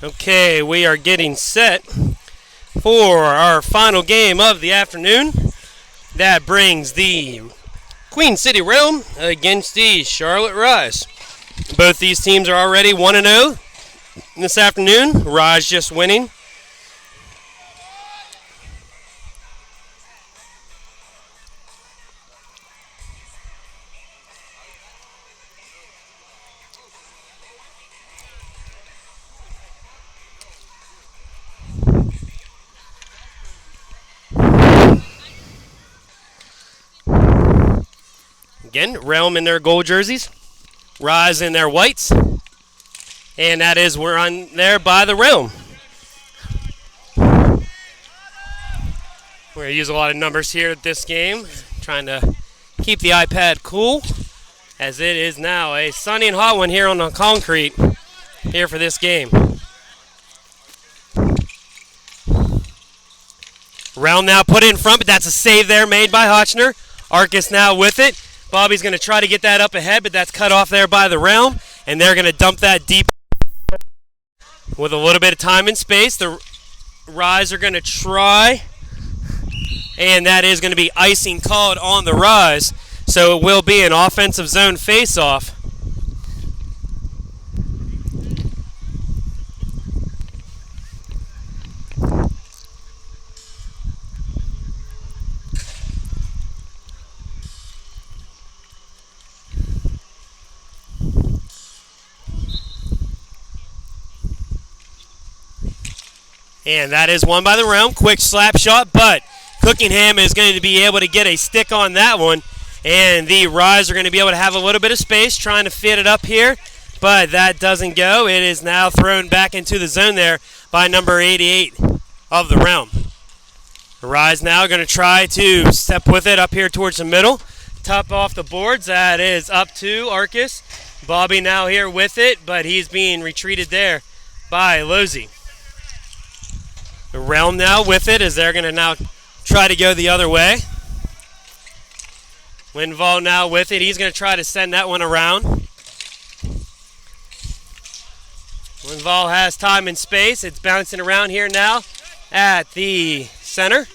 Okay, we are getting set for our final game of the afternoon. That brings the Queen City Realm against the Charlotte Rise. Both these teams are already 1-0 this afternoon. Rise just winning. Again, Realm in their gold jerseys, Rise in their whites, and that is we're on there by the Realm. We're going to use a lot of numbers here at this game, trying to keep the iPad cool, as it is now a sunny and hot one here on the concrete here for this game. Realm now put it in front, but that's a save there made by Hotchner. Arcus now with it. Bobby's going to try to get that up ahead, but that's cut off there by the Realm, and they're going to dump that deep with a little bit of time and space. The Rise are going to try, and that is going to be icing called on the Rise, so it will be an offensive zone face-off. And that is won by the Realm. Quick slap shot, but Cookingham is going to be able to get a stick on that one. And the Rise are going to be able to have a little bit of space trying to fit it up here. But that doesn't go. It is now thrown back into the zone there by number 88 of the Realm. The Rise now going to try to step with it up here towards the middle. Top off the boards. That is up to Arcus. Bobby now here with it, but he's being retreated there by Losey. The Realm now with it as they're going to now try to go the other way. Linval now with it. He's going to try to send that one around. Linval has time and space. It's bouncing around here now at the center.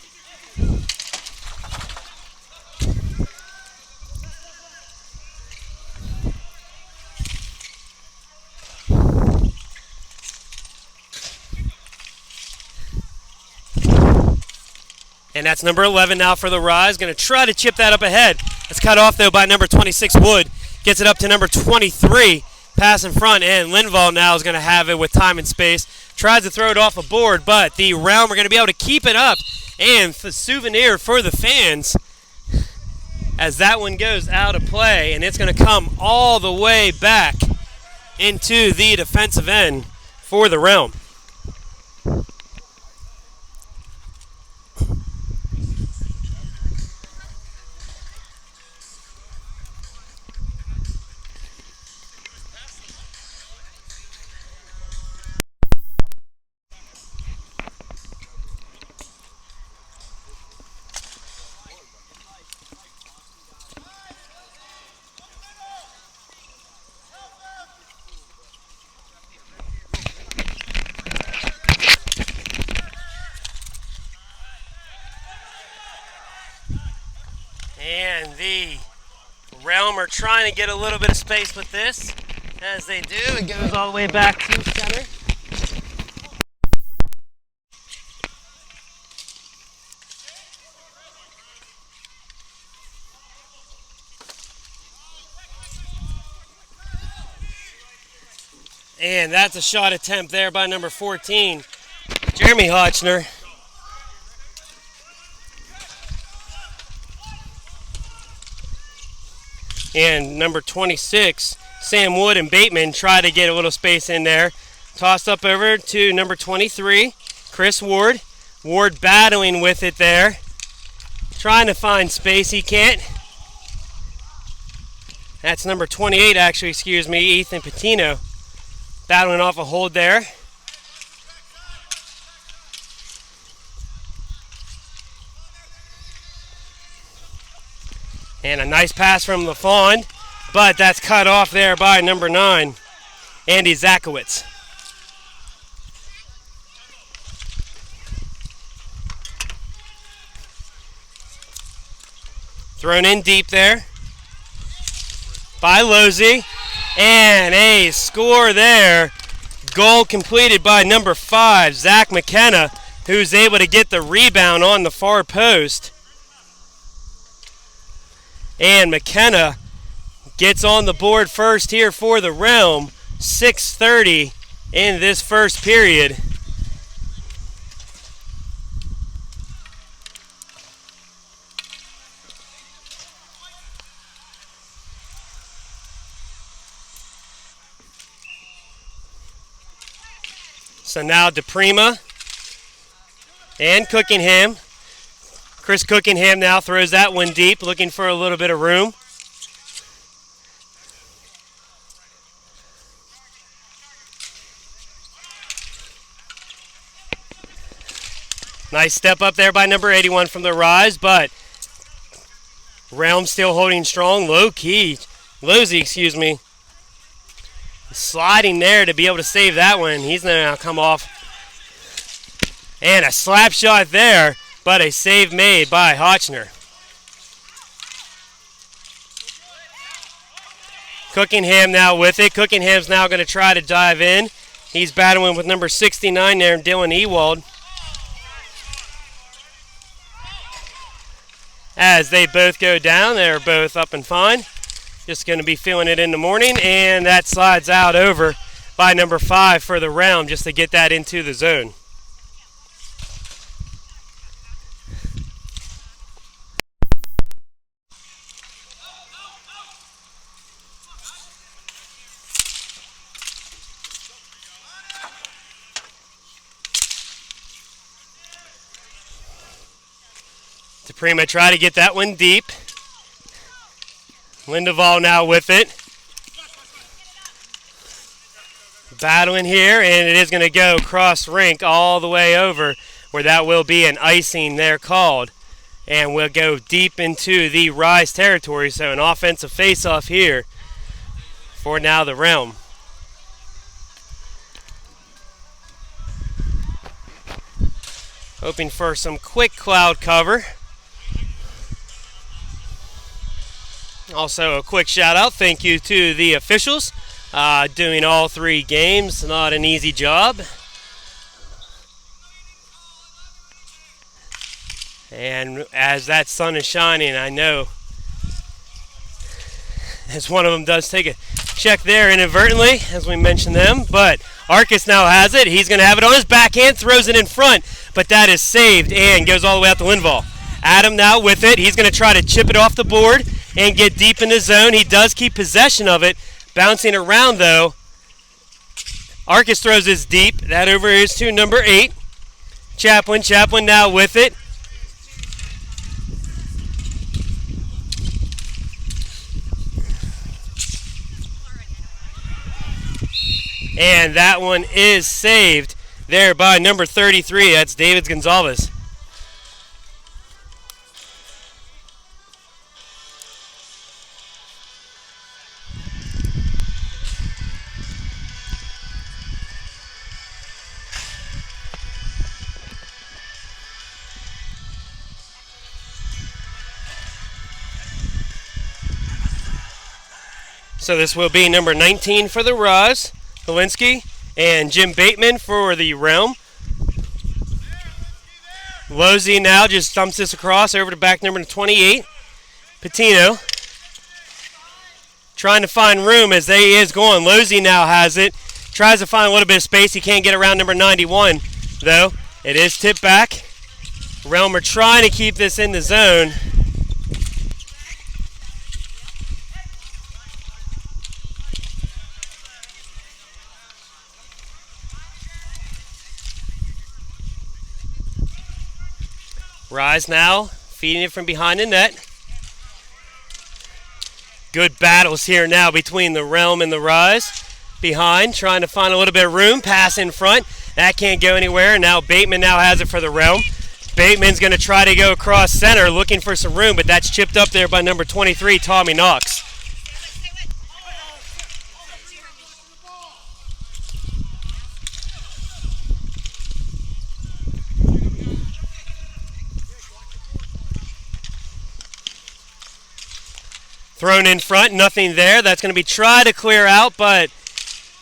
And that's number 11 now for the Rise. Going to try to chip that up ahead. It's cut off, though, by number 26, Wood. Gets it up to number 23. Pass in front, and Linval now is going to have it with time and space. Tries to throw it off a board, but the Realm are going to be able to keep it up. And the souvenir for the fans as that one goes out of play. And it's going to come all the way back into the defensive end for the Realm. And the Realm are trying to get a little bit of space with this. As they do, it goes all the way back to center. And that's a shot attempt there by number 14, Jeremy Hotchner. And number 26, Sam Wood and Bateman try to get a little space in there. Tossed up over to number 23, Chris Ward. Ward battling with it there. Trying to find space, he can't. That's number 28, actually, excuse me, Ethan Patino. Battling off a hold there. And a nice pass from LaFawn, but that's cut off there by number 9, Andy Zakowitz. Thrown in deep there by Losey. And a score there. Goal completed by number 5, Zach McKenna, who's able to get the rebound on the far post. And McKenna gets on the board first here for the Realm. 6:30 in this first period. So now DePrima and Cookingham. Chris Cookingham now throws that one deep, looking for a little bit of room. Nice step up there by number 81 from the Rise, but Realm still holding strong. Losey, excuse me. Sliding there to be able to save that one. He's going to now come off. And a slap shot there, but a save made by Hotchner. Cookingham now with it. Cookingham's now going to try to dive in. He's battling with number 69 there, Dylan Ewald. As they both go down, they're both up and fine. Just going to be feeling it in the morning, and that slides out over by number 5 for the Realm just to get that into the zone. DePrima try to get that one deep. Lindeval now with it. Battling here, and it is going to go cross rink all the way over where that will be an icing there called. And we'll go deep into the Rise territory, so an offensive face-off here for now the Realm. Hoping for some quick cloud cover. Also, a quick shout out, thank you to the officials doing all 3 games. Not an easy job. And as that sun is shining, I know as one of them does take a check there inadvertently, as we mentioned them. But Arcus now has it. He's going to have it on his backhand, throws it in front, but that is saved and goes all the way out to Linval. Adam now with it. He's going to try to chip it off the board and get deep in the zone. He does keep possession of it. Bouncing around, though. Arcus throws his deep. That over is to number 8. Chaplin now with it. And that one is saved there by number 33. That's David Gonzalez. So this will be number 19 for the Rise, Helinski, and Jim Bateman for the Realm. Losey now just thumps this across over to back number 28. Patino trying to find room as he is going. Losey now has it. Tries to find a little bit of space. He can't get around number 91, though. It is tipped back. Realm are trying to keep this in the zone. Rise now, feeding it from behind the net. Good battles here now between the Realm and the Rise. Behind, trying to find a little bit of room. Pass in front. That can't go anywhere. Now Bateman now has it for the Realm. Bateman's going to try to go across center, looking for some room, but that's chipped up there by number 23, Tommy Knox. Thrown in front, nothing there. That's going to be tried to clear out, but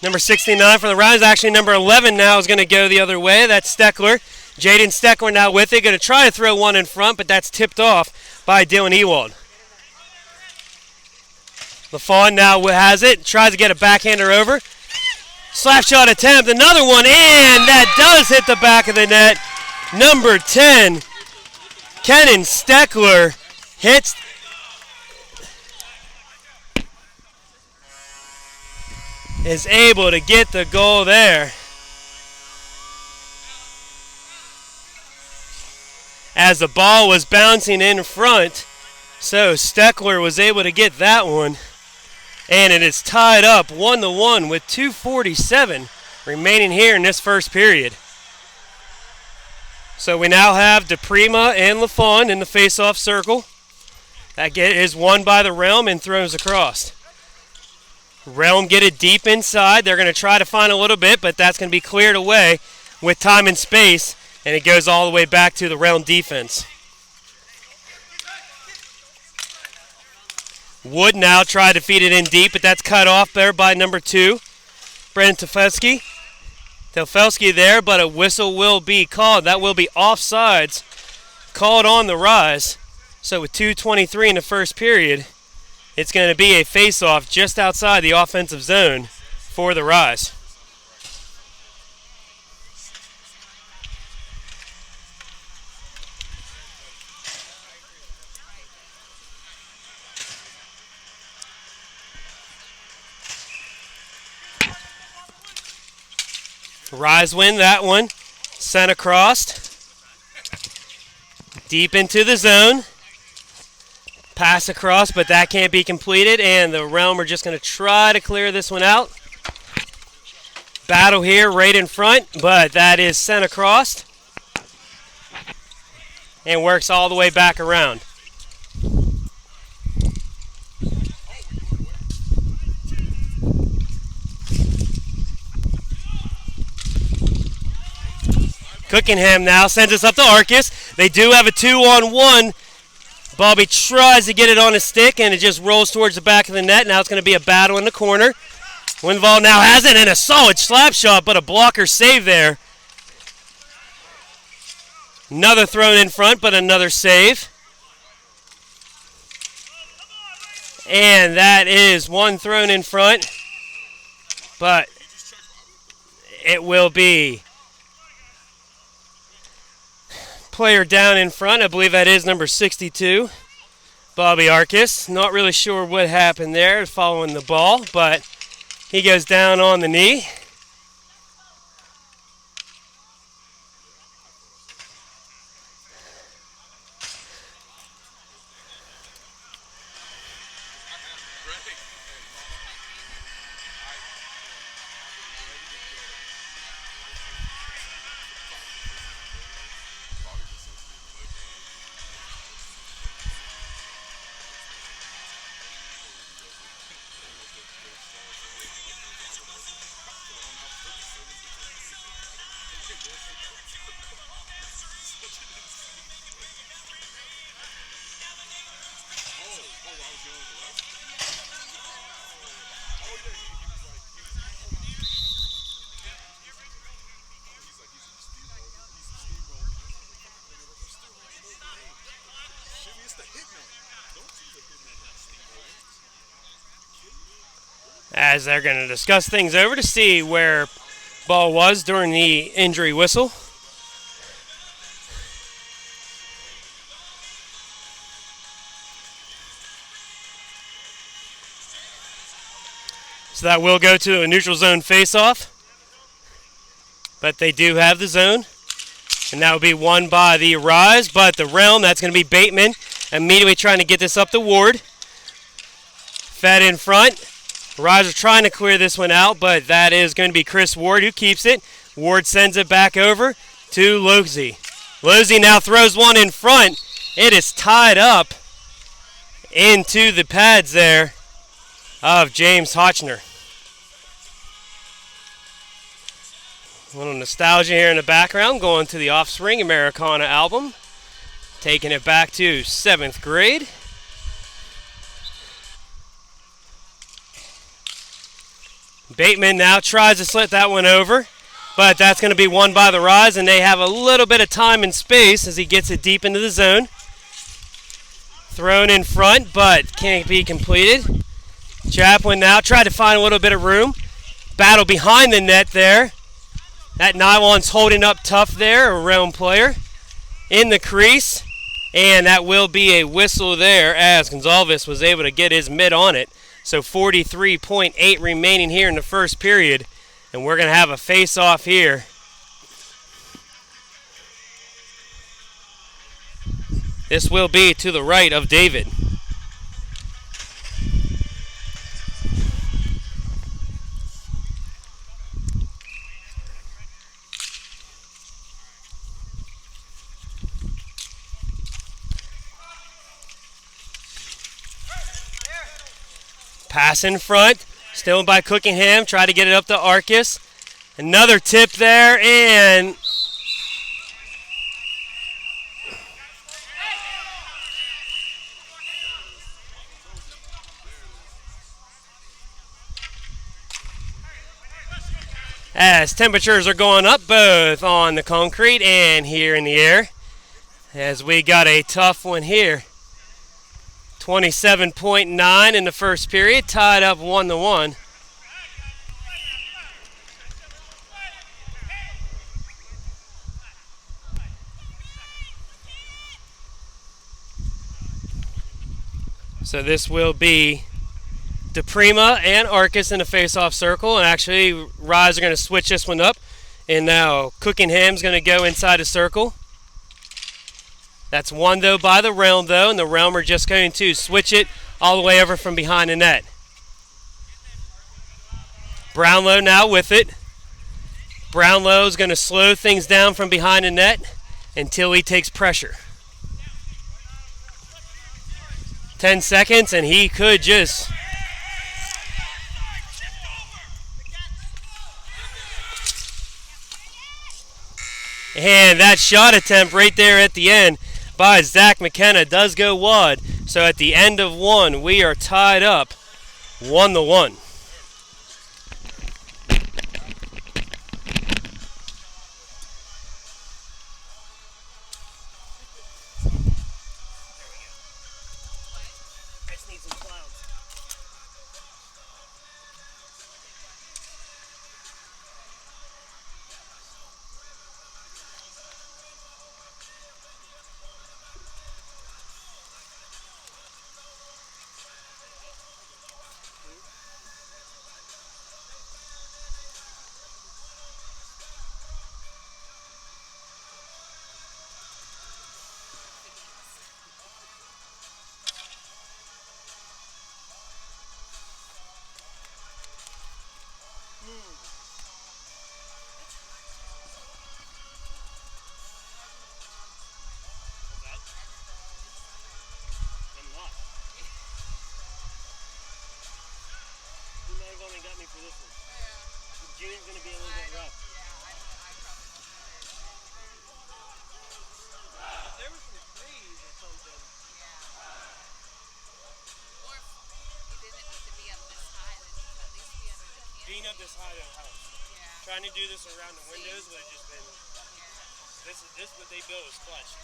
number 69 for the Rise, actually number 11 now, is going to go the other way. That's Steckler. Jaden Steckler now with it. Going to try to throw one in front, but that's tipped off by Dylan Ewald. LaFawn now has it. Tries to get a backhander over. Slap shot attempt. Another one, and that does hit the back of the net. Number 10, Kenan Steckler hits. Is able to get the goal there. As the ball was bouncing in front, so Steckler was able to get that one. And it is tied up 1-1 with 2:47 remaining here in this first period. So we now have DePrima and LaFawn in the face-off circle. That is won by the Realm and throws across. Realm get it deep inside. They're going to try to find a little bit, but that's going to be cleared away with time and space, and it goes all the way back to the Realm defense. Wood now tried to feed it in deep, but that's cut off there by number 2, Brendan Tefelski. Tefelski there, but a whistle will be called. That will be offsides called on the Rise. So with 2:23 in the first period, it's going to be a face-off just outside the offensive zone for the Rise. Rise win that one. Sent across. Deep into the zone. Pass across, but that can't be completed, and the Realm are just going to try to clear this one out. Battle here right in front, but that is sent across and works all the way back around. Cookingham now sends us up to Arcus. They do have a 2-on-1. Bobby tries to get it on his stick, and it just rolls towards the back of the net. Now it's going to be a battle in the corner. Winval now has it, and a solid slap shot, but a blocker save there. Another thrown in front, but another save. And that is one thrown in front, but it will be player down in front. I believe that is number 62, Bobby Arcus. Not really sure what happened there following the ball, but he goes down on the knee. As they're going to discuss things over to see where ball was during the injury whistle. So that will go to a neutral zone face-off. But they do have the zone. And that will be won by the Rise. But the Realm, that's going to be Bateman, immediately trying to get this up to Ward. Fed in front. Rise are trying to clear this one out, but that is going to be Chris Ward who keeps it. Ward sends it back over to Losey. Losey now throws one in front. It is tied up into the pads there of James Hotchner. A little nostalgia here in the background, going to the Offspring Americana album. Taking it back to 7th grade. Bateman now tries to slit that one over, but that's going to be won by the Rise, and they have a little bit of time and space as he gets it deep into the zone. Thrown in front, but can't be completed. Chaplin now tried to find a little bit of room. Battle behind the net there. That Nylon's holding up tough there, a Realm player. In the crease, and that will be a whistle there as Gonzalez was able to get his mid on it. So 43.8 remaining here in the first period, and we're going to have a face-off here. This will be to the right of David. Pass in front, still by Cookingham, try to get it up to Arcus. Another tip there, and as temperatures are going up both on the concrete and here in the air, as we got a tough one here. 27.9 in the first period, tied up 1-1. So this will be DePrima and Arcus in the face-off circle, and actually Rise are going to switch this one up, and now Cookingham's going to go inside the circle. That's won, though, by the Realm, though, and the Realm are just going to switch it all the way over from behind the net. Brownlow now with it. Brownlow is going to slow things down from behind the net until he takes pressure. 10 seconds, and he could just... And that shot attempt right there at the end by Zach McKenna does go wide. So at the end of one, we are tied up 1-1. June's going to be a little bit rough. If there was some trees or something. Or if he didn't need to be up this high, then he could at least be under the canopy. Being up this high in the house. Yeah. Trying to do this around the windows would have just been. This what they built is clutch.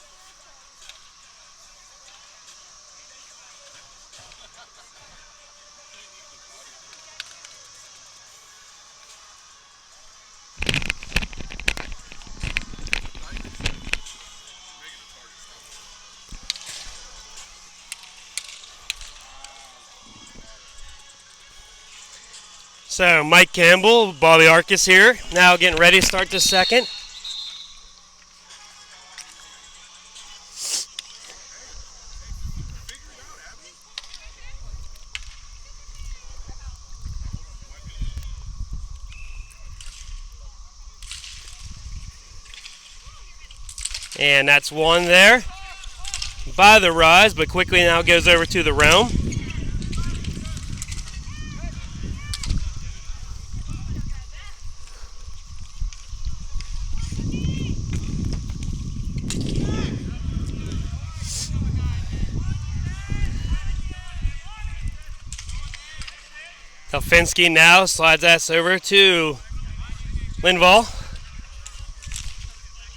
So Mike Campbell, Bobby Arcus here, now getting ready to start the second. And that's one there by the Rise, but quickly now goes over to the Realm. Helfinski now slides that over to Lindvall.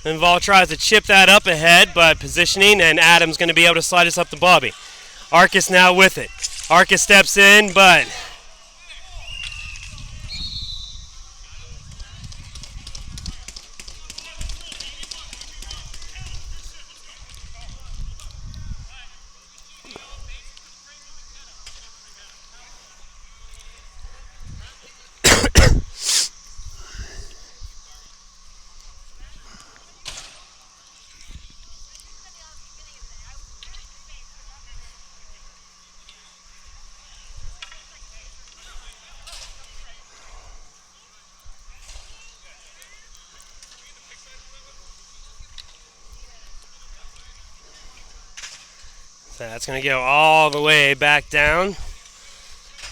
Lindvall tries to chip that up ahead, but positioning, and Adams going to be able to slide this up to Bobby. Arcus now with it. Arcus steps in, but that's going to go all the way back down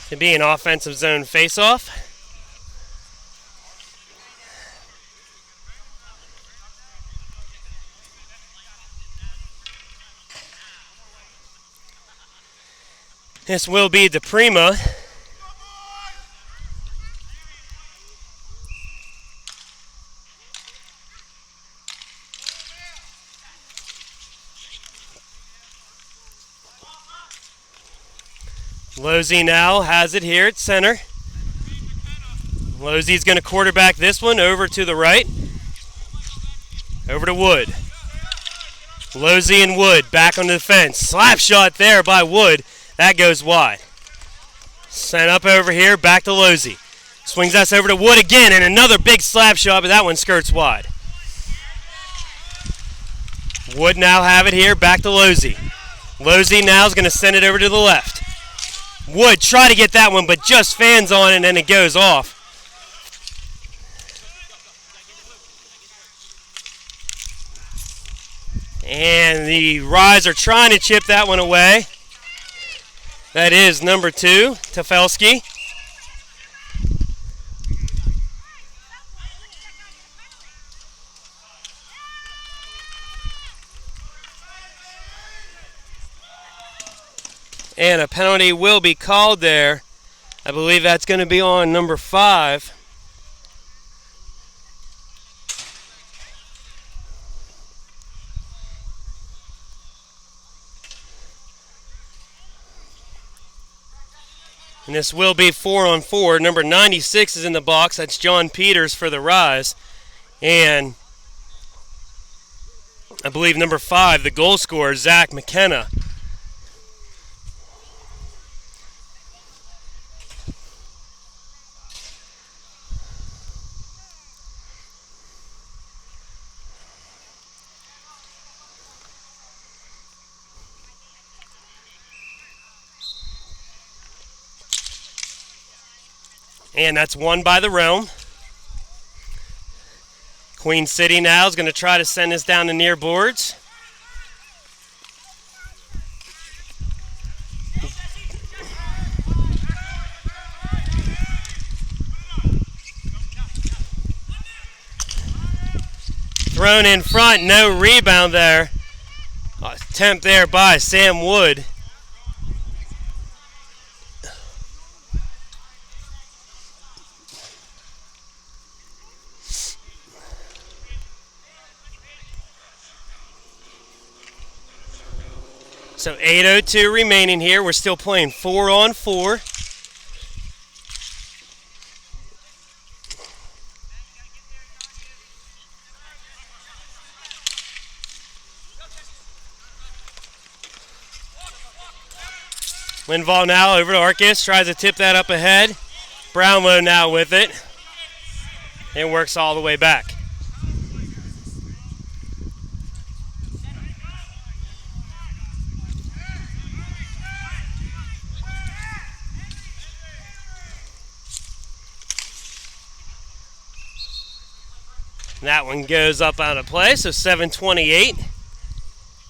to be an offensive zone faceoff. This will be DePrima. Losey now has it here at center. Losey's going to quarterback this one over to the right. Over to Wood. Losey and Wood back on the defense. Slap shot there by Wood. That goes wide. Sent up over here, back to Losey. Swings us over to Wood again, and another big slap shot, but that one skirts wide. Wood now have it here, back to Losey. Losey now is going to send it over to the left. Wood try to get that one, but just fans on it, and then it goes off. And the Rise are trying to chip that one away. That is number 2, Tefelski. And a penalty will be called there. I believe that's going to be on number 5. And this will be 4-on-4. Number 96 is in the box. That's John Peters for the Rise. And I believe number 5, the goal scorer, Zach McKenna. And that's won by the Realm. Queen City now is going to try to send this down the near boards. Thrown in front, no rebound there. Attempt there by Sam Wood. So 8:02 remaining here. We're still playing 4-on-4. Lindvall now over to Arcus. Tries to tip that up ahead. Brownlow now with it. And works all the way back. That one goes up out of play, so 7:28.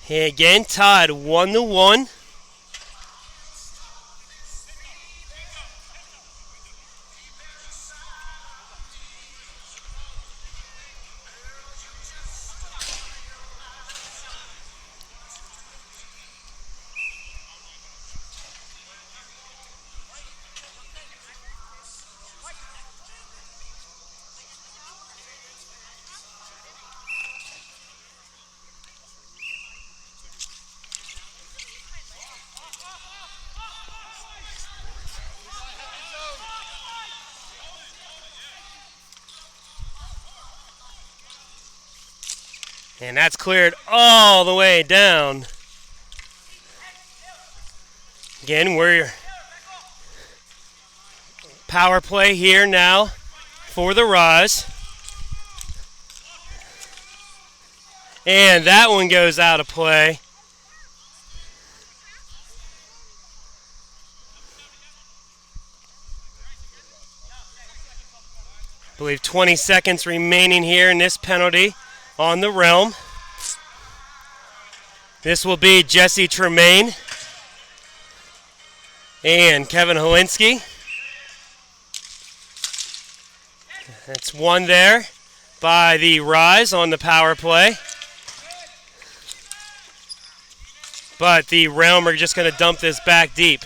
And again, tied 1-1. And that's cleared all the way down. Again, we're power play here now for the Rise. And that one goes out of play. I believe 20 seconds remaining here in this penalty on the Realm. This will be Jesse Tremaine and Kevin Helinski. That's one there by the Rise on the power play. But the Realm are just going to dump this back deep.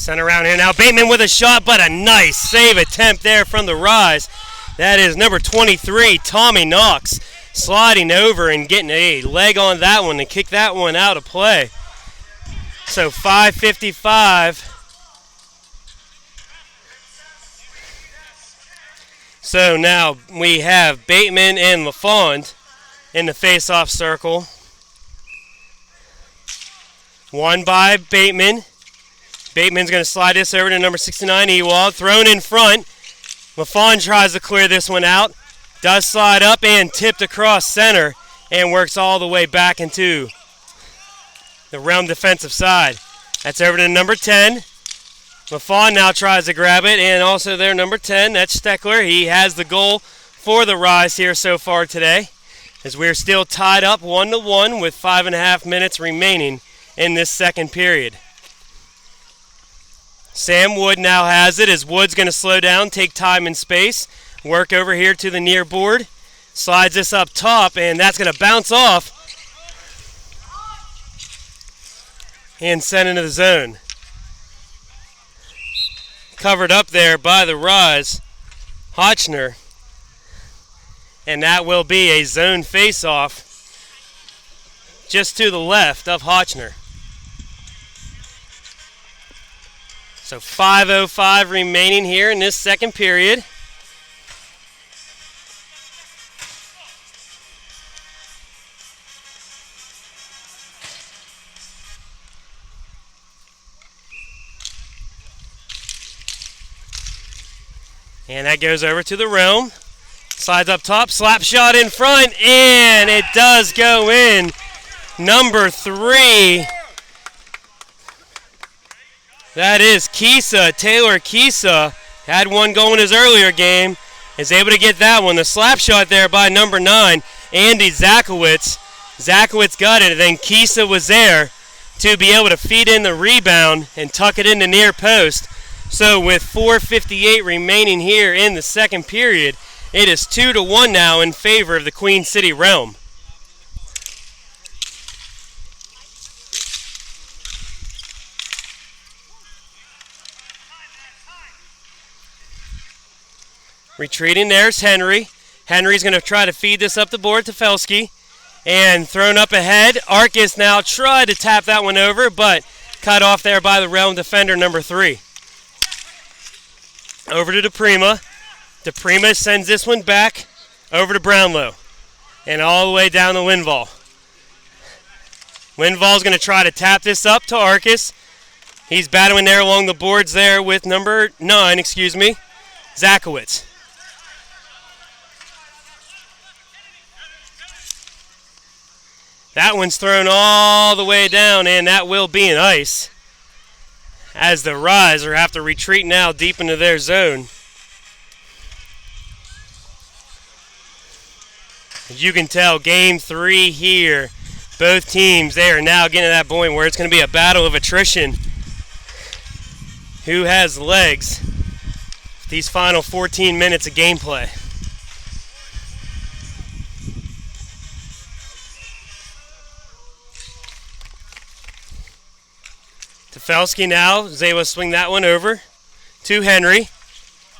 Sent around here now. Bateman with a shot, but a nice save attempt there from the Rise. That is number 23, Tommy Knox, sliding over and getting a leg on that one to kick that one out of play. So 5:55. So now we have Bateman and LaFond in the face-off circle. One by Bateman. Bateman's going to slide this over to number 69, Ewald. Thrown in front. LaFond tries to clear this one out. Does slide up and tipped across center and works all the way back into the Realm defensive side. That's over to number 10. LaFond now tries to grab it, and also their number 10, that's Steckler. He has the goal for the Rise here so far today, as we're still tied up 1-1 with 5.5 minutes remaining in this second period. Sam Wood now has it as Wood's going to slow down, take time and space, work over here to the near board, slides this up top, and that's going to bounce off and send into the zone. Covered up there by the Rise, Hotchner, and that will be a zone face-off just to the left of Hotchner. So 5:05 remaining here in this second period. And that goes over to the Realm. Slides up top, slap shot in front, and it does go in. Number 3. That is Kisa, Taylor Kisa. Had one goal in his earlier game. Is able to get that one. The slap shot there by number 9, Andy Zakowitz. Zakowitz got it, and then Kisa was there to be able to feed in the rebound and tuck it in the near post. So with 4:58 remaining here in the second period, it is 2-1 now in favor of the Queen City Realm. Retreating, there's Henry. Henry's going to try to feed this up the board to Felski. And thrown up ahead. Arcus now tried to tap that one over, but cut off there by the Realm defender, number 3. Over to DePrima. DePrima sends this one back over to Brownlow. And all the way down to Linval. Linval's going to try to tap this up to Arcus. He's battling there along the boards there with number 9, Zakowitz. That one's thrown all the way down, and that will be an ice, as the Rise are have to retreat now deep into their zone. you can tell game 3 here, both teams, they are now getting to that point where it's going to be a battle of attrition. Who has legs these final 14 minutes of gameplay? Tefelsky now is able to swing that one over to Henry.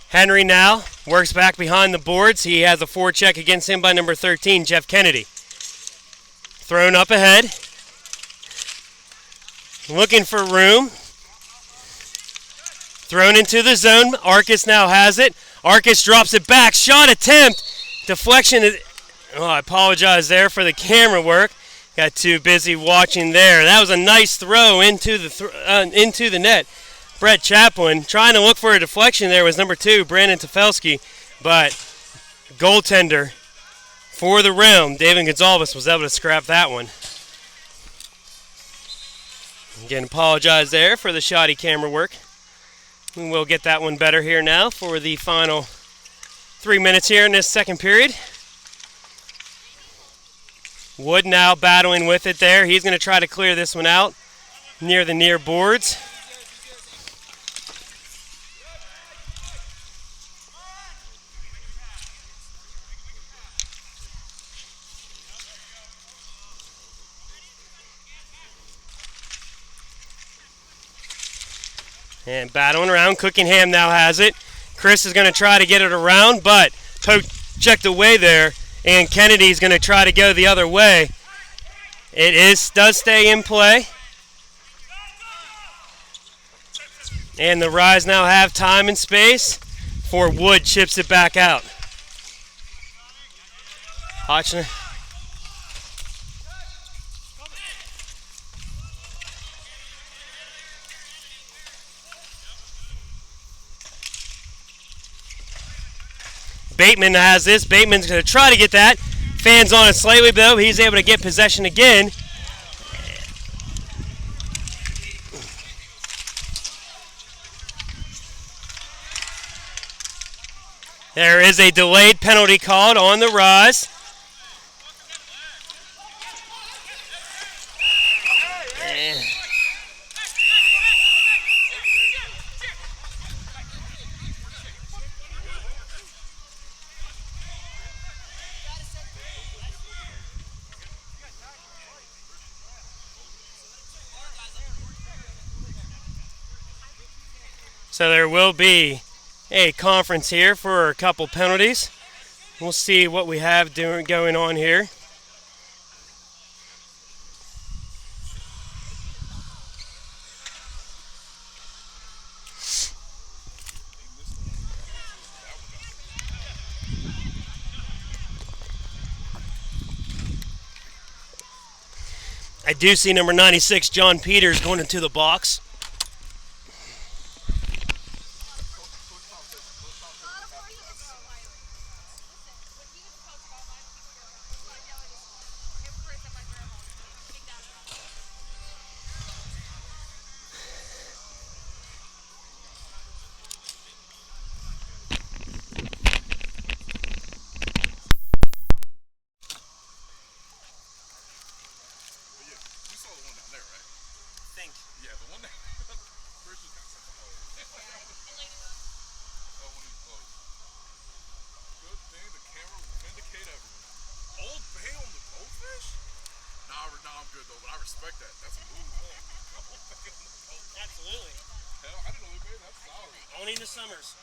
Henry now works back behind the boards. He has a forecheck against him by number 13, Jeff Kennedy. Thrown up ahead. Looking for room. Thrown into the zone. Arcus now has it. Arcus drops it back. Shot attempt. Deflection. Oh, I apologize there for the camera work. Got too busy watching there. That was a nice throw into the net. Brett Chaplin trying to look for a deflection there was number 2, Brandon Tefelsky. But goaltender for the Realm, David Gonzalez, was able to scrap that one. Again, apologize there for the shoddy camera work. We will get that one better here now for the final 3 minutes here in this second period. Wood now battling with it there. He's going to try to clear this one out near the near boards. And battling around. Cookingham now has it. Chris is going to try to get it around, but poke checked away there. And Kennedy's going to try to go the other way. It does stay in play. And the Rise now have time and space for Wood chips it back out. Hotchner. Bateman has this. Bateman's going to try to get that. Fans on it slightly, though. He's able to get possession again. There is a delayed penalty called on the Rise. So there will be a conference here for a couple penalties. We'll see what we have going on here. I do see number 96, John Peters, going into the box. Absolutely. Hell, I didn't know they made that solid. Only in the summers.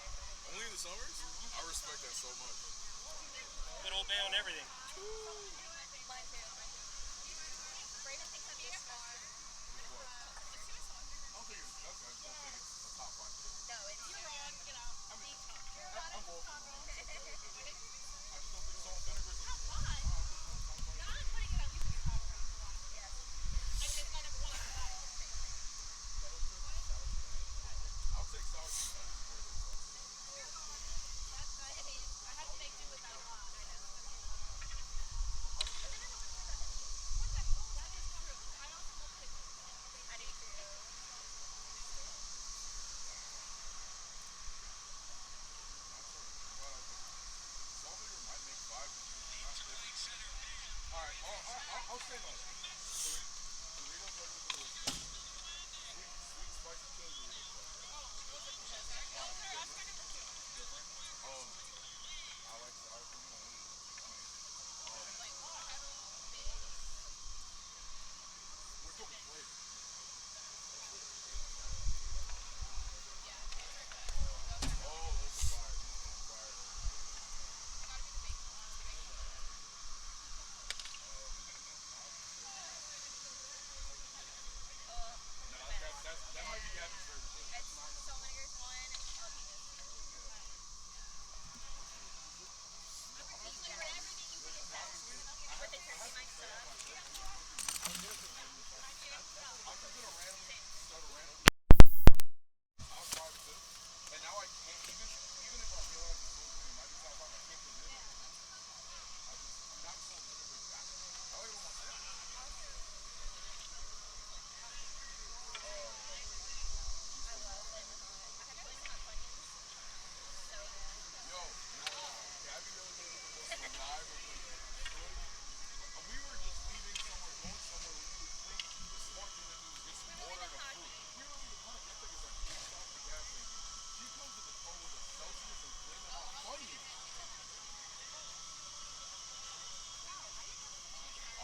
Only in the summers? I respect that so much. Good old bay on everything.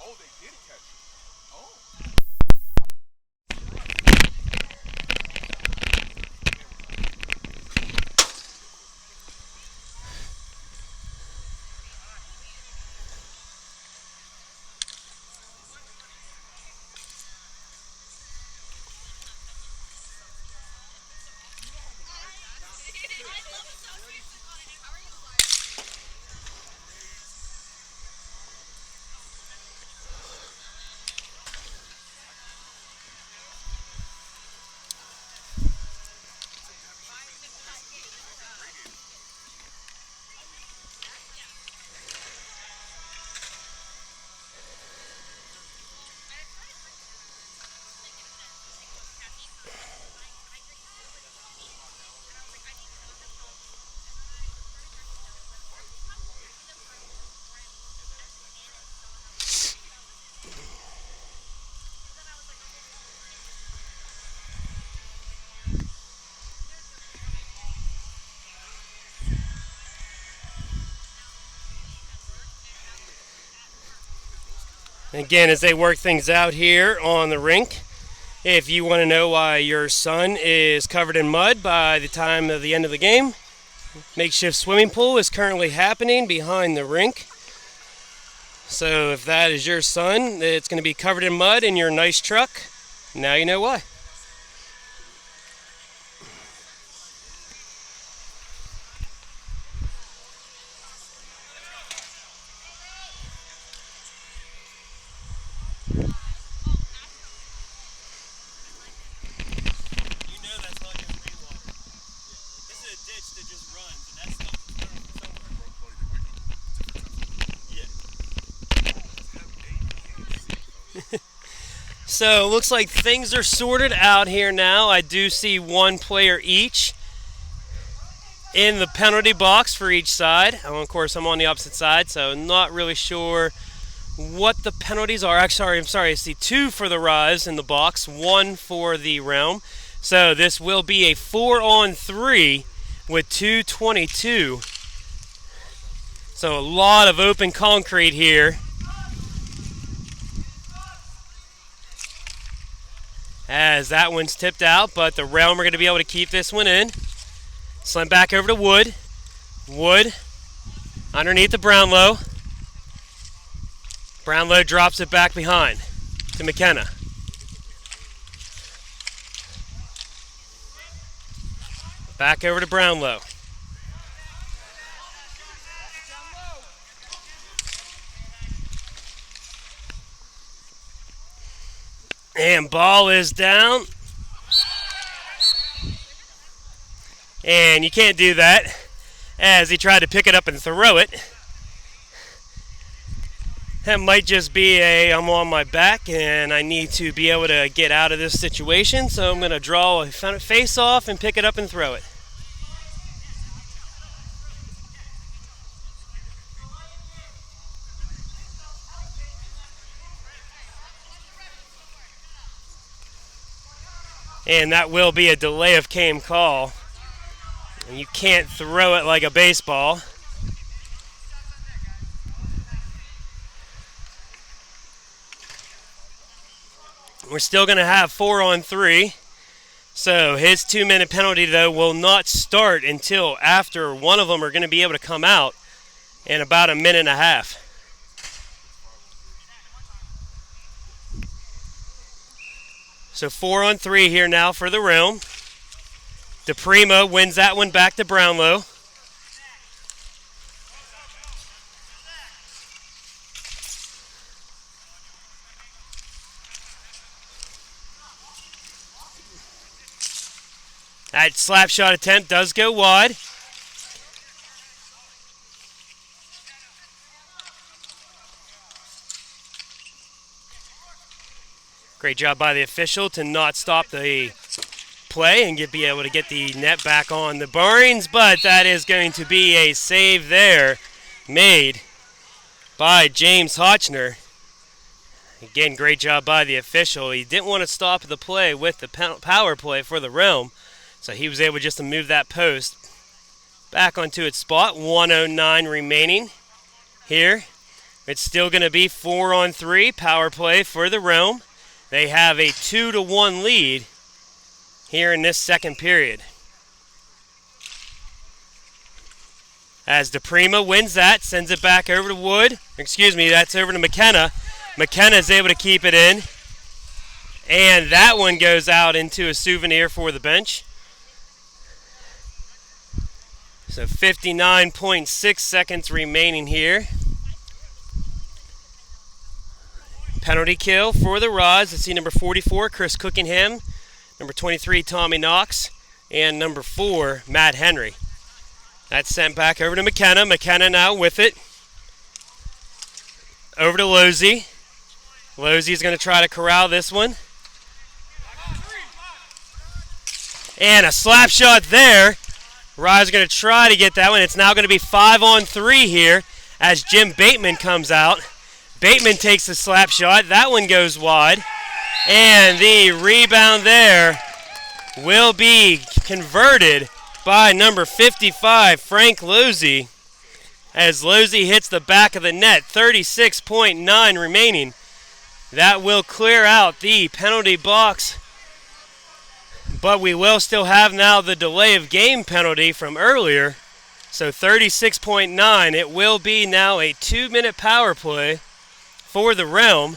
Oh, they did catch it. Oh. Again, as they work things out here on the rink, if you want to know why your son is covered in mud by the time of the end of the game, makeshift swimming pool is currently happening behind the rink. So if that is your son, it's going to be covered in mud in your nice truck. Now you know why. So it looks like things are sorted out here now. I do see one player each in the penalty box for each side. Of course, I'm on the opposite side, so not really sure what the penalties are. Actually, I'm sorry, I see two for the Rise in the box, one for the Realm. So this will be a 4-on-3 with 2:22. So a lot of open concrete here. As that one's tipped out, but the Realm are going to be able to keep this one in. Slam back over to Wood. Wood underneath the Brownlow. Brownlow drops it back behind to McKenna. Back over to Brownlow. And ball is down. And you can't do that, as he tried to pick it up and throw it. That might just be I'm on my back and I need to be able to get out of this situation. So I'm going to draw a face off and pick it up and throw it. And that will be a delay of game call. And you can't throw it like a baseball. We're still going to have 4-on-3. So his 2-minute penalty, though, will not start until after one of them are going to be able to come out in about a minute and a half. So 4-on-3 here now for the Realm. DePrimo wins that one back to Brownlow. That slap shot attempt does go wide. Great job by the official to not stop the play and be able to get the net back on the Barnes, but that is going to be a save there made by James Hotchner. Again, great job by the official. He didn't want to stop the play with the power play for the Realm, so he was able just to move that post back onto its spot. 1:09 remaining here. It's still going to be 4-on-3 power play for the Realm. They have a 2-1 lead here in this second period. As DePrima wins that, sends it back over to Wood. Excuse me, that's over to McKenna. McKenna is able to keep it in. And that one goes out into a souvenir for the bench. So 59.6 seconds remaining here. Penalty kill for the Rods. Let's see number 44, Chris Cookingham. Number 23, Tommy Knox. And number 4, Matt Henry. That's sent back over to McKenna. McKenna now with it. Over to Losey. Losey's going to try to corral this one. And a slap shot there. Rods are going to try to get that one. It's now going to be 5-on-3 here as Jim Bateman comes out. Bateman takes the slap shot. That one goes wide. And the rebound there will be converted by number 55, Frank Losey, as Losey hits the back of the net. 36.9 remaining. That will clear out the penalty box. But we will still have now the delay of game penalty from earlier. So 36.9. It will be now a 2-minute power play for the Realm.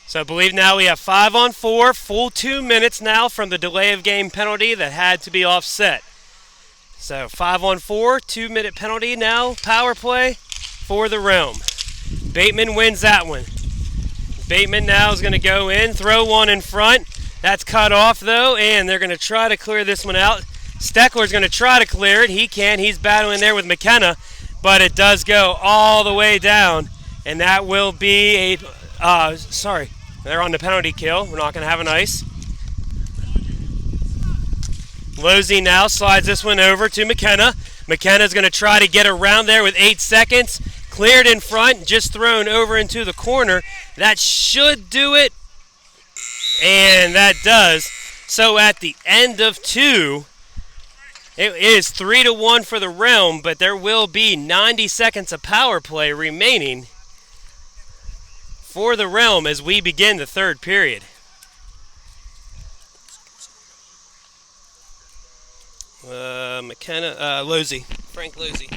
So I believe now we have 5-on-4, full 2 minutes now from the delay of game penalty that had to be offset. So 5-on-4, 2-minute penalty now, power play for the Realm. Bateman wins that one. Bateman now is going to go in, throw one in front. That's cut off though, and they're going to try to clear this one out. Steckler's going to try to clear it. He can. He's battling there with McKenna, but it does go all the way down, and that will be a they're on the penalty kill. We're not going to have an ice. Losey now slides this one over to McKenna. McKenna's going to try to get around there with 8 seconds. Cleared in front, just thrown over into the corner. That should do it. And that does. So at the end of 2, it is 3-1 for the Realm, but there will be 90 seconds of power play remaining for the Realm as we begin the third period. Losey, Frank Losey.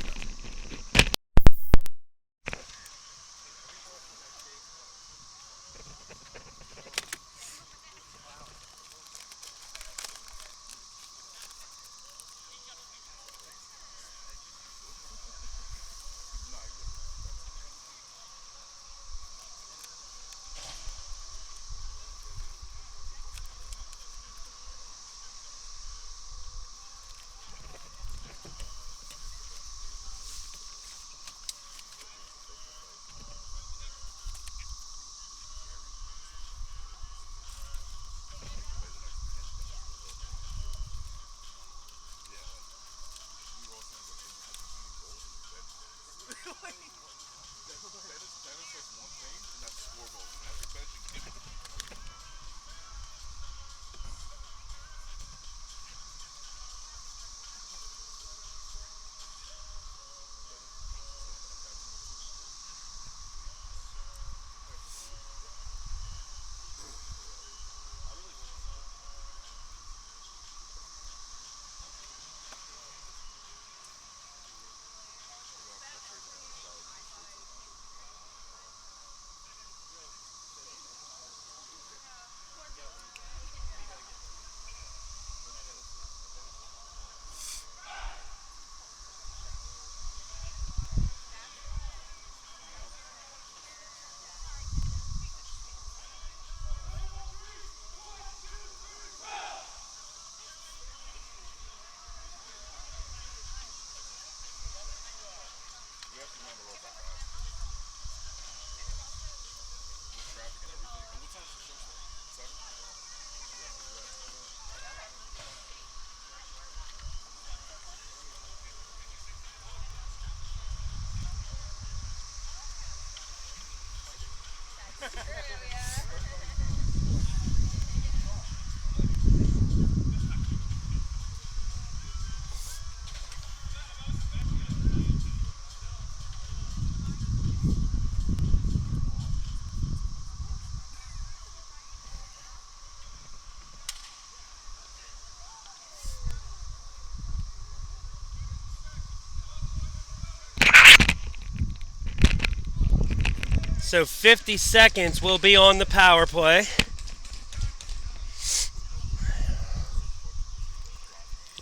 So 50 seconds will be on the power play.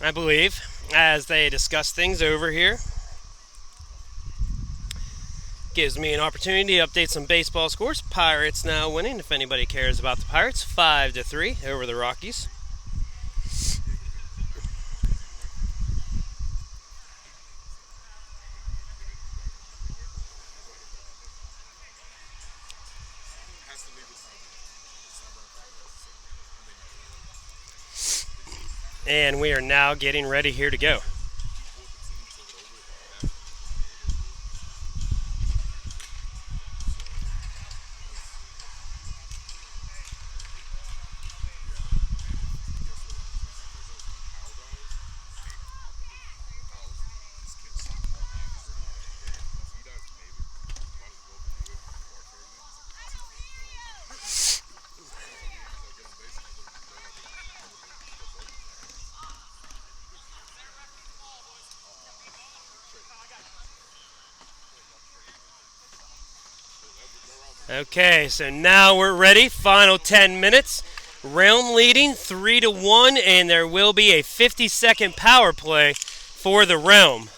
I believe, as they discuss things over here. Gives me an opportunity to update some baseball scores. Pirates now winning, if anybody cares about the Pirates, 5-3 over the Rockies. And we are now getting ready here to go. Okay, so now we're ready. Final 10 minutes. Realm leading 3-1, and there will be a 50-second power play for the Realm.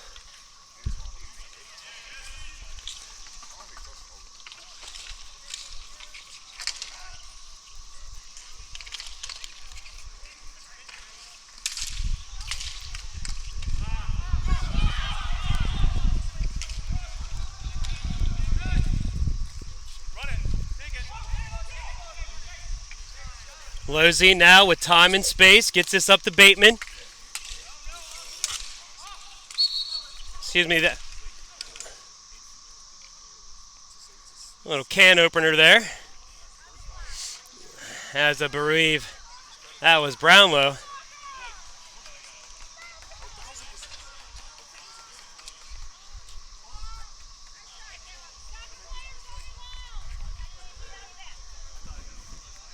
Losey now with time and space gets this up to Bateman. Excuse me, that little can opener there. As I believe that was Brownlow.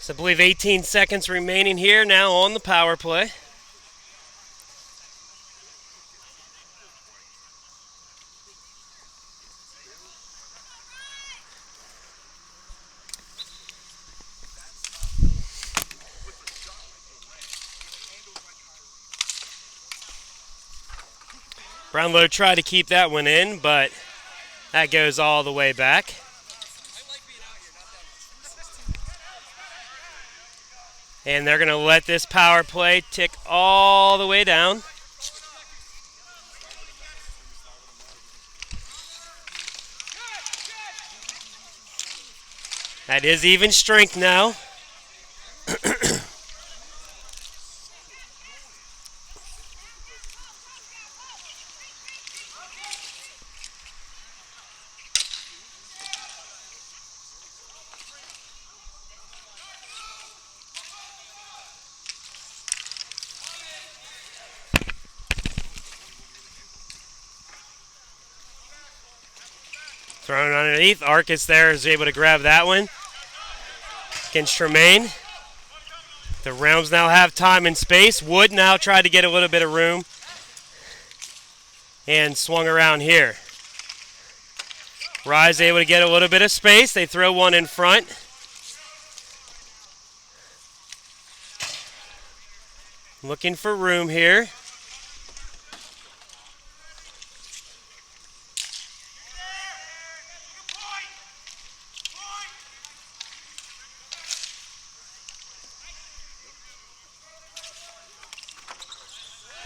So I believe 18 seconds remaining here now on the power play. Brownlow tried to keep that one in, but that goes all the way back. And they're going to let this power play tick all the way down. That is even strength now. Thrown underneath. Arcus there is able to grab that one against Tremaine. The Realms now have time and space. Wood now tried to get a little bit of room and swung around here. Rise able to get a little bit of space. They throw one in front. Looking for room here.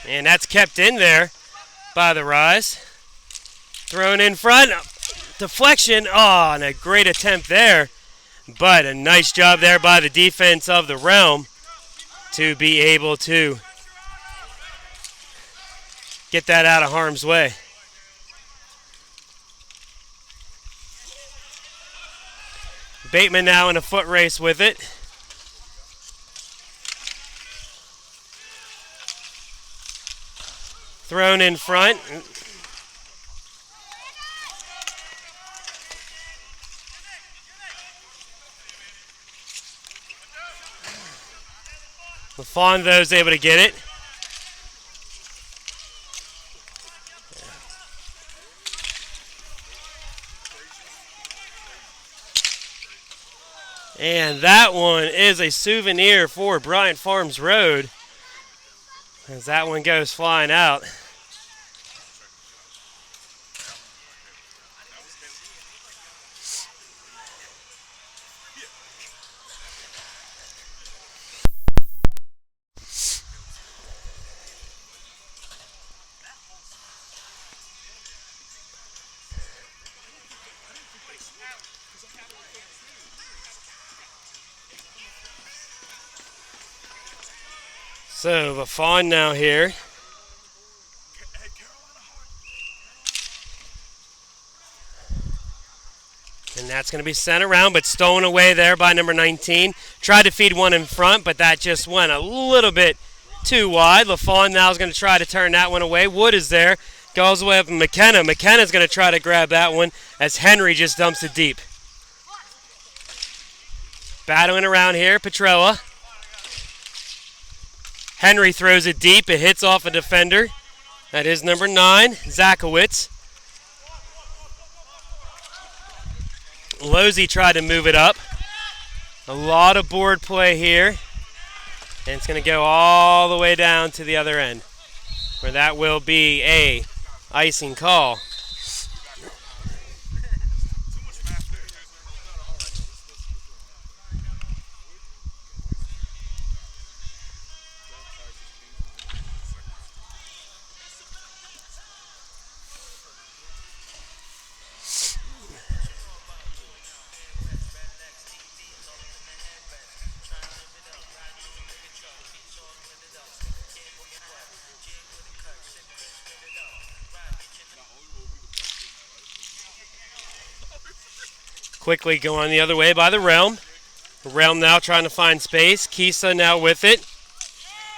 And that's kept in there by the Rise. Thrown in front. Deflection. Oh, and a great attempt there. But a nice job there by the defense of the Realm to be able to get that out of harm's way. Bateman now in a foot race with it. Thrown in front. LaFondo is able to get it. And that one is a souvenir for Bryant Farms Road, as that one goes flying out. So the fawn now here. And that's going to be sent around, but stolen away there by number 19. Tried to feed one in front, but that just went a little bit too wide. LaFawn now is going to try to turn that one away. Wood is there. Goes away up McKenna. McKenna's going to try to grab that one as Henry just dumps it deep. Battling around here, Petrella. Henry throws it deep. It hits off a defender. That is number 9, Zakowitz. Losey tried to move it up. A lot of board play here. And it's going to go all the way down to the other end, where that will be a icing call. Quickly going the other way by the Realm. The Realm now trying to find space. Kisa now with it.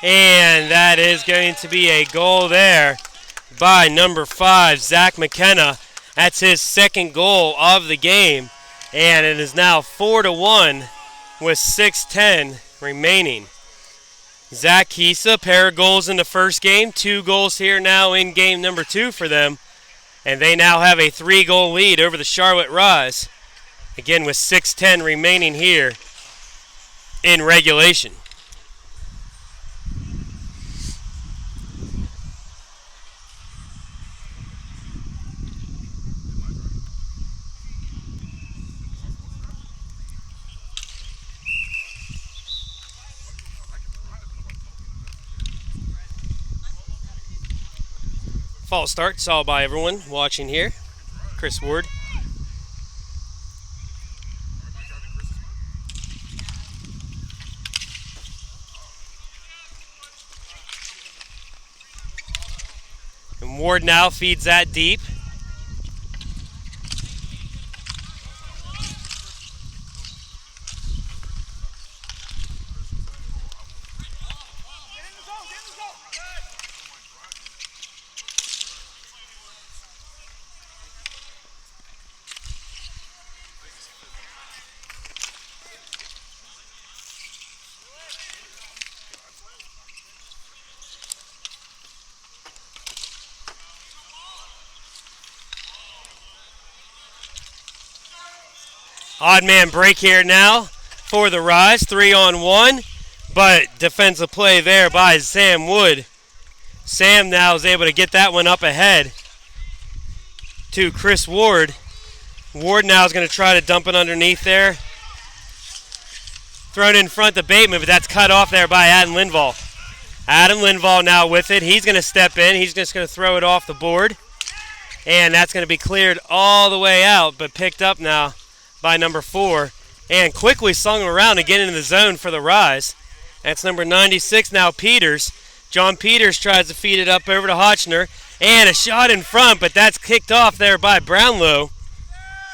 And that is going to be a goal there by number 5, Zach McKenna. That's his second goal of the game. And it is now 4-1 with 6:10 remaining. Zach Kisa, pair of goals in the first game. 2 goals here now in game number 2 for them. And they now have a 3-goal lead over the Charlotte Rise. Again, with 6:10 remaining here in regulation. False start, saw by everyone watching here. Chris Ward. And Ward now feeds that deep. Odd man break here now for the Rise, 3-on-1, but defensive play there by Sam Wood. Sam now is able to get that one up ahead to Chris Ward. Ward now is going to try to dump it underneath there. Thrown in front to Bateman, but that's cut off there by Adam Lindvall. Adam Lindvall now with it. He's going to step in. He's just going to throw it off the board. And that's going to be cleared all the way out, but picked up now by number 4, and quickly slung him around to get into the zone for the Rise. That's number 96 now, Peters. John Peters tries to feed it up over to Hotchner, and a shot in front, but that's kicked off there by Brownlow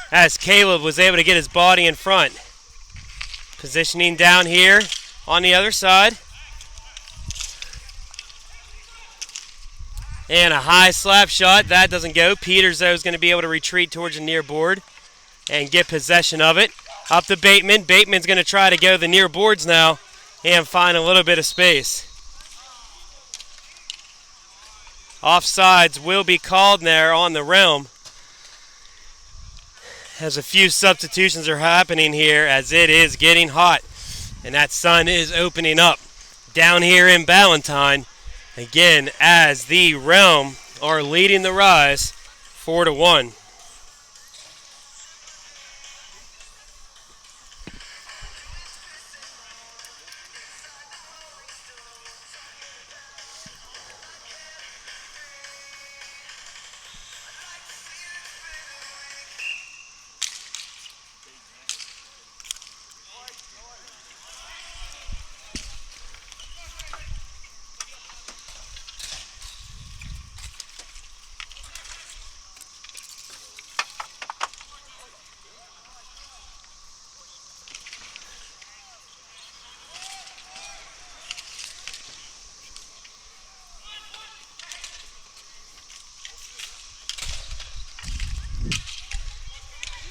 as Caleb was able to get his body in front. Positioning down here on the other side. And a high slap shot. That doesn't go. Peters, though, is going to be able to retreat towards the near board and get possession of it. Up to Bateman. Bateman's going to try to go the near boards now and find a little bit of space. Offsides will be called there on the realm, as a few substitutions are happening here as it is getting hot. And that sun is opening up down here in Ballantyne. Again, as the Realm are leading the Rise 4-1.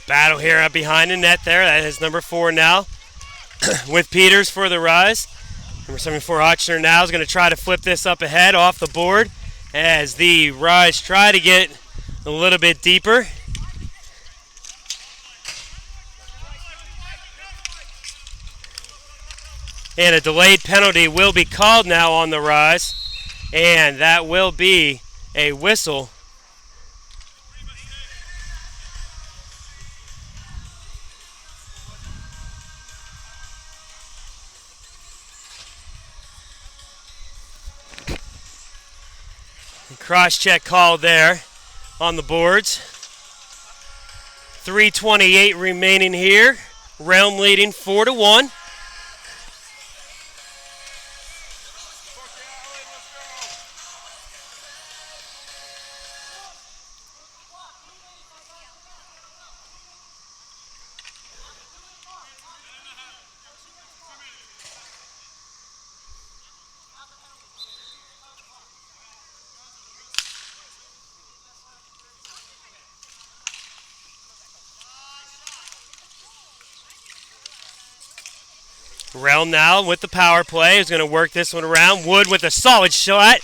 Battle here up behind the net there. That is number 4 now with Peters for the Rise. Number 74, Ochsner now is going to try to flip this up ahead off the board as the Rise try to get a little bit deeper. And a delayed penalty will be called now on the Rise, and that will be a whistle. Cross-check called there on the boards. 3:28 remaining here. Realm leading 4-1. Realm now with the power play is going to work this one around. Wood with a solid shot.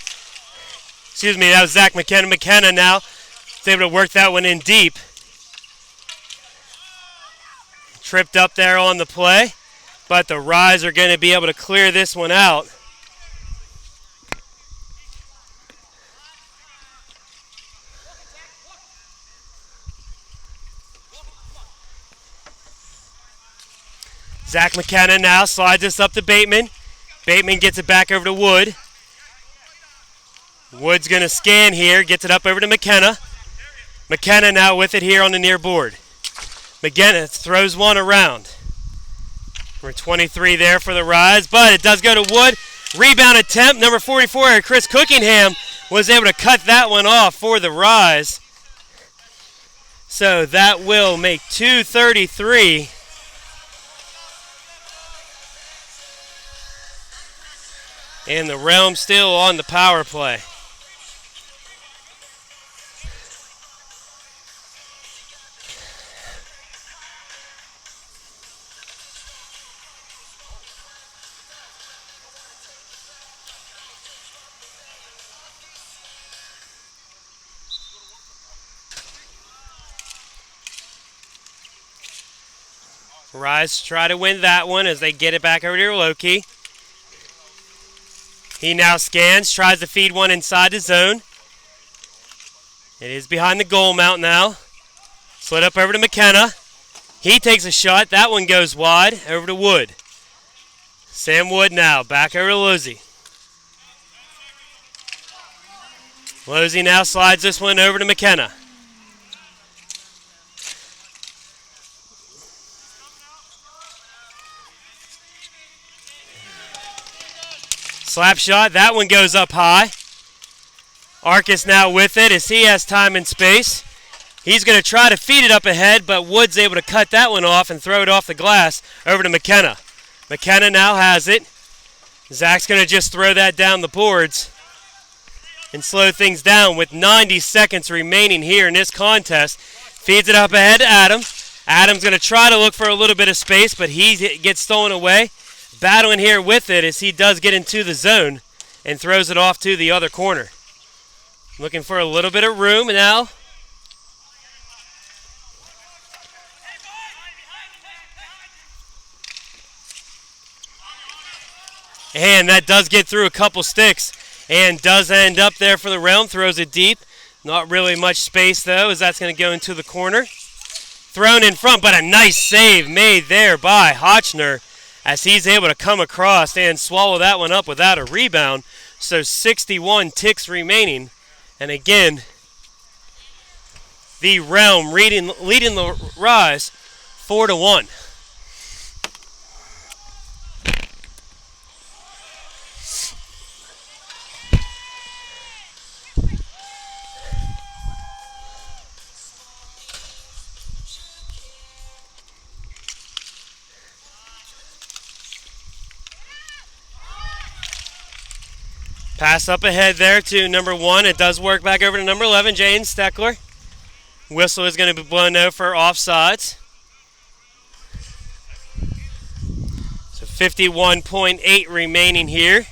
Excuse me, that was Zach McKenna. McKenna now is able to work that one in deep. Tripped up there on the play, but the Rise are going to be able to clear this one out. Zach McKenna now slides this up to Bateman. Bateman gets it back over to Wood. Wood's going to scan here, gets it up over to McKenna. McKenna now with it here on the near board. McKenna throws one around. Number 23 there for the Rise, but it does go to Wood. Rebound attempt, number 44, Chris Cookingham was able to cut that one off for the Rise. So that will make 2:33. And the Realm still on the power play. Rise try to win that one as they get it back over to Loki. He now scans, tries to feed one inside the zone. It is behind the goal mount now. Slid up over to McKenna. He takes a shot. That one goes wide over to Wood. Sam Wood now back over to Losey. Losey now slides this one over to McKenna. Slap shot, that one goes up high. Arcus now with it as he has time and space. He's going to try to feed it up ahead, but Wood's able to cut that one off and throw it off the glass over to McKenna. McKenna now has it. Zach's going to just throw that down the boards and slow things down with 90 seconds remaining here in this contest. Feeds it up ahead to Adam. Adam's going to try to look for a little bit of space, but he gets stolen away. Battling here with it as he does get into the zone and throws it off to the other corner. Looking for a little bit of room now. And that does get through a couple sticks and does end up there for the realm. Throws it deep. Not really much space though, as that's going to go into the corner. Thrown in front, but a nice save made there by Hotchner as he's able to come across and swallow that one up without a rebound. So 61 ticks remaining. And again, the realm leading the Rise 4-1. Pass up ahead there to number 1. It does work back over to number 11, Jaden Steckler. Whistle is going to be blown out for offsides. So 51.8 remaining here.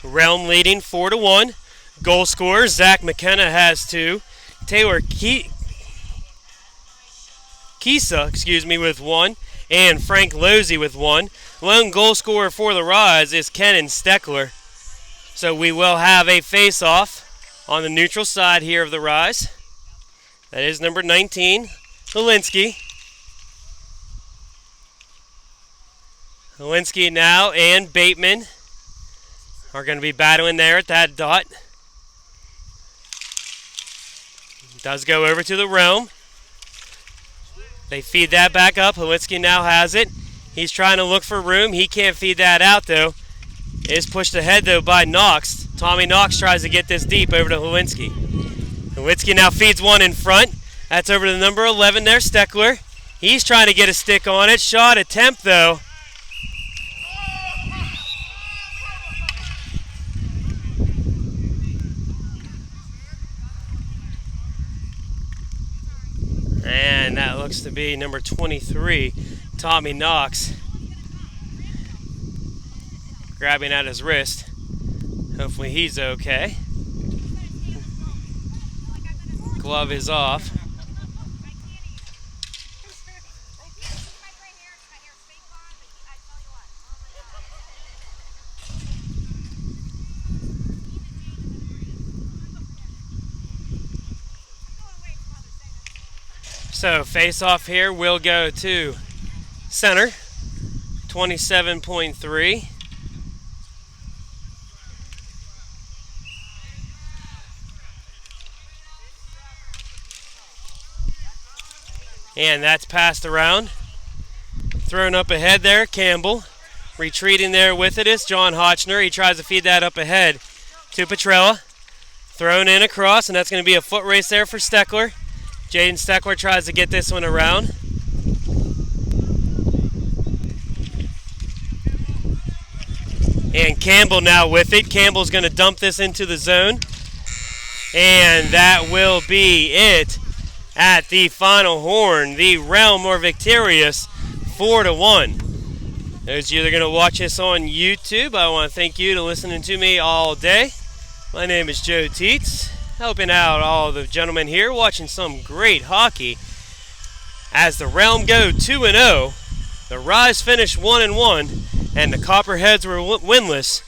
Realm leading 4-1. Goal scorer, Zach McKenna has 2. Taylor Kisa, with 1. And Frank Losey with 1. Lone goal scorer for the Rise is Kenan Steckler. So we will have a face-off on the neutral side here of the Rise. That is number 19, Helinski. Helinski now and Bateman are going to be battling there at that dot. Does go over to the Realm. They feed that back up. Helinski now has it. He's trying to look for room. He can't feed that out though. It is pushed ahead though by Knox. Tommy Knox tries to get this deep over to Helinski. Helinski now feeds one in front. That's over to number 11 there, Steckler. He's trying to get a stick on it. Shot attempt though. And that looks to be number 23, Tommy Knox. Grabbing at his wrist. Hopefully he's okay. Glove is off. So face off here will go to center, 27.3. And that's passed around. Thrown up ahead there, Campbell. Retreating there with it is John Hotchner. He tries to feed that up ahead to Petrella. Thrown in across, and that's going to be a foot race there for Steckler. Jaden Steckler tries to get this one around. And Campbell now with it. Campbell's going to dump this into the zone. And that will be it. At the final horn, the Realm are victorious 4-1. Those of you that are going to watch this on YouTube, I want to thank you for listening to me all day. My name is Joe Teets, helping out all the gentlemen here, watching some great hockey. As the Realm go 2-0, the Rise finish 1-1, and the Copperheads were winless